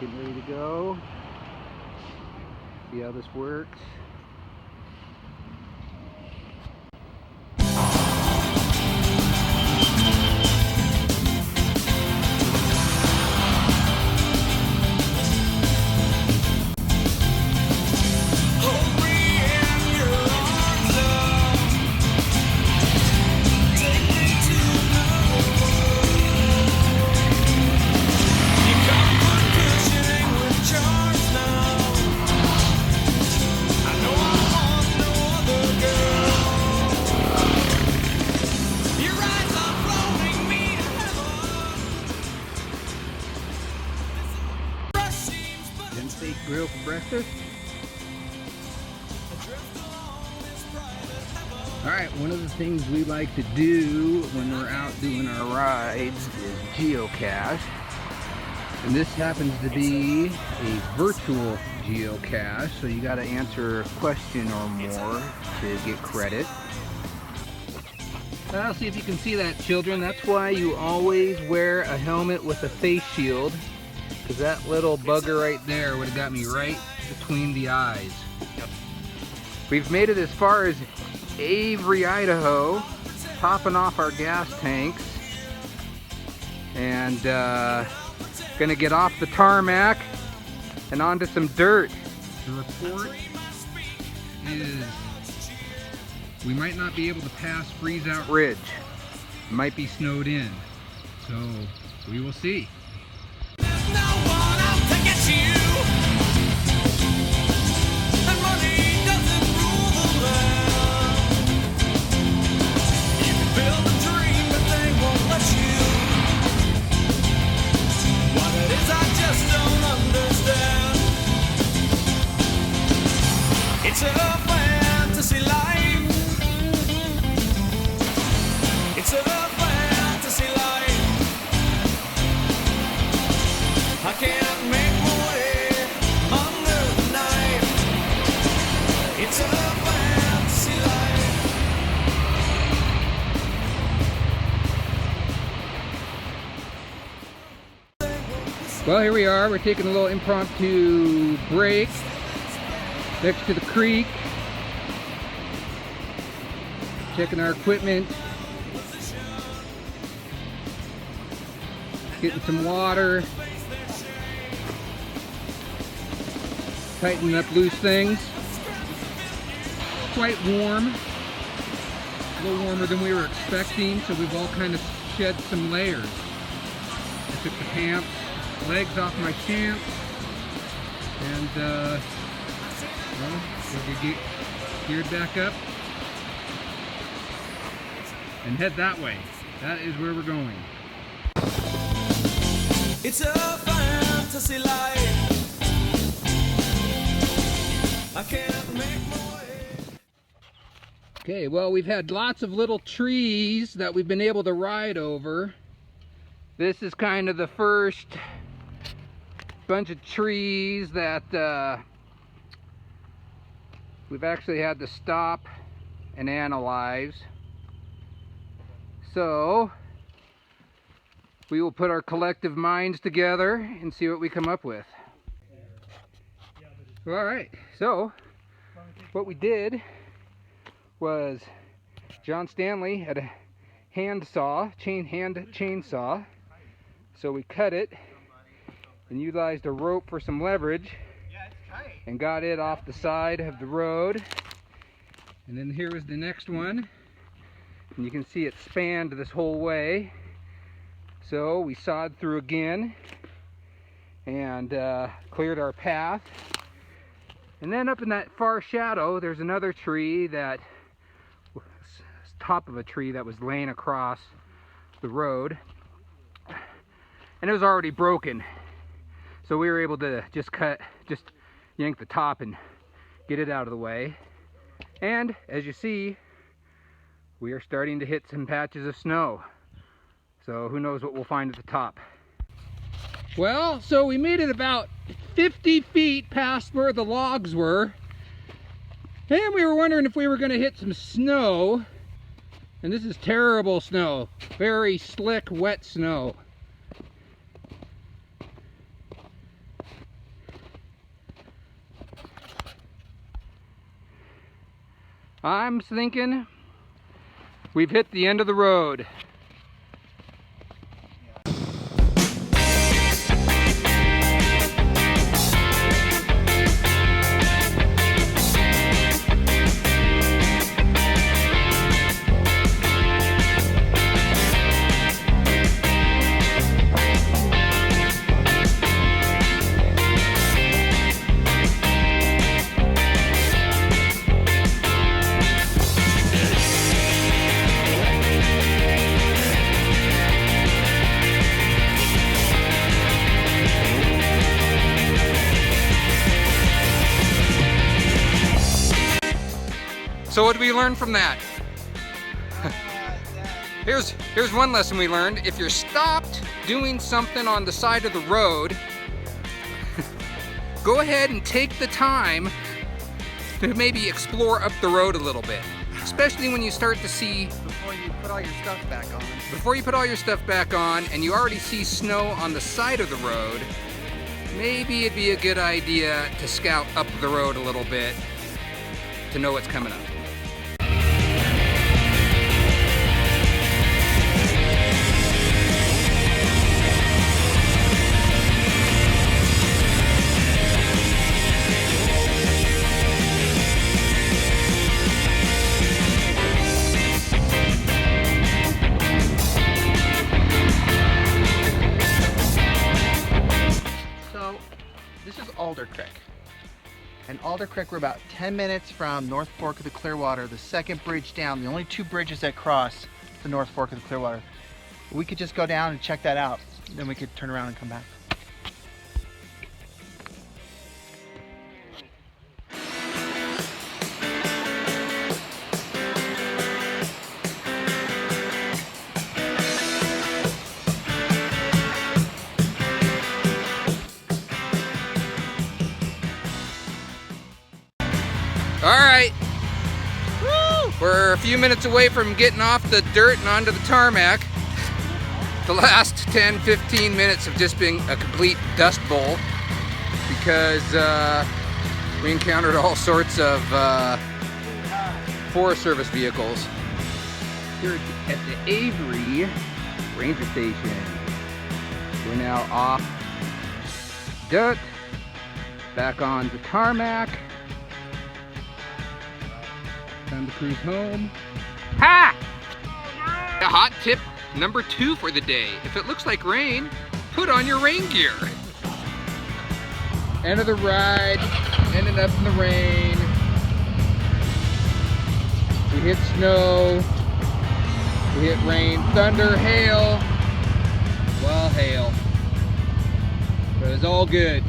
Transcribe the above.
Getting ready to go. See how this works. Grill for breakfast. Alright, one of the things we like to do when we're out doing our rides is geocache. And this happens to be a virtual geocache, so you got to answer a question or more to get credit. I'll see if you can see that, children. That's why you always wear a helmet with a face shield. Because that little bugger right there would have got me right between the eyes. We've made it as far as Avery, Idaho, topping off our gas tanks. And gonna get off the tarmac and onto some dirt. The report is we might not be able to pass Freezeout Ridge. It might be snowed in. So we will see. It's a fantasy life. It's a fantasy life. I can't make my way under the knife. It's a fantasy life. Well, here we are. We're taking a little impromptu break next to the creek, checking our equipment, getting some water, tightening up loose things. Quite warm, a little warmer than we were expecting, so we've all kind of shed some layers. I took the pants, legs off my pants, and well, we'll get geared back up and head that way. That is where we're going. It's a fantasy life. I can't make my way. Okay, well, we've had lots of little trees that we've been able to ride over. This is kind of the first bunch of trees that we've actually had to stop and analyze. So we will put our collective minds together and see what we come up with. All right, so what we did was John Stanley had a hand chainsaw. So we cut it and utilized a rope for some leverage and got it off the side of the road. And then here was the next one, and you can see it spanned this whole way. So we sawed through again and cleared our path. And then up in that far shadow there's another tree that was top of a tree that was laying across the road, and it was already broken. So we were able to just yank the top and get it out of the way. And as you see, we are starting to hit some patches of snow. So who knows what we'll find at the top. Well, so we made it about 50 feet past where the logs were. And we were wondering if we were going to hit some snow. And this is terrible snow. Very slick, wet snow. I'm thinking we've hit the end of the road. So what did we learn from that? Here's one lesson we learned. If you're stopped doing something on the side of the road, go ahead and take the time to maybe explore up the road a little bit. Especially when you start to see... Before you put all your stuff back on. Before you put all your stuff back on and you already see snow on the side of the road, maybe it'd be a good idea to scout up the road a little bit to know what's coming up. Alder Creek. And Alder Creek, we're about 10 minutes from North Fork of the Clearwater, the second bridge down, the only two bridges that cross the North Fork of the Clearwater. We could just go down and check that out, then we could turn around and come back. All right, we're a few minutes away from getting off the dirt and onto the tarmac. The last 10-15 minutes have just been a complete dust bowl because we encountered all sorts of Forest Service vehicles. Here at the Avery Ranger Station. We're now off dirt, back on the tarmac. Time to cruise home. Ha! A hot tip number 2 for the day. If it looks like rain, put on your rain gear. End of the ride, ended up in the rain. We hit snow, we hit rain, thunder, hail. Well, hail. But it was all good.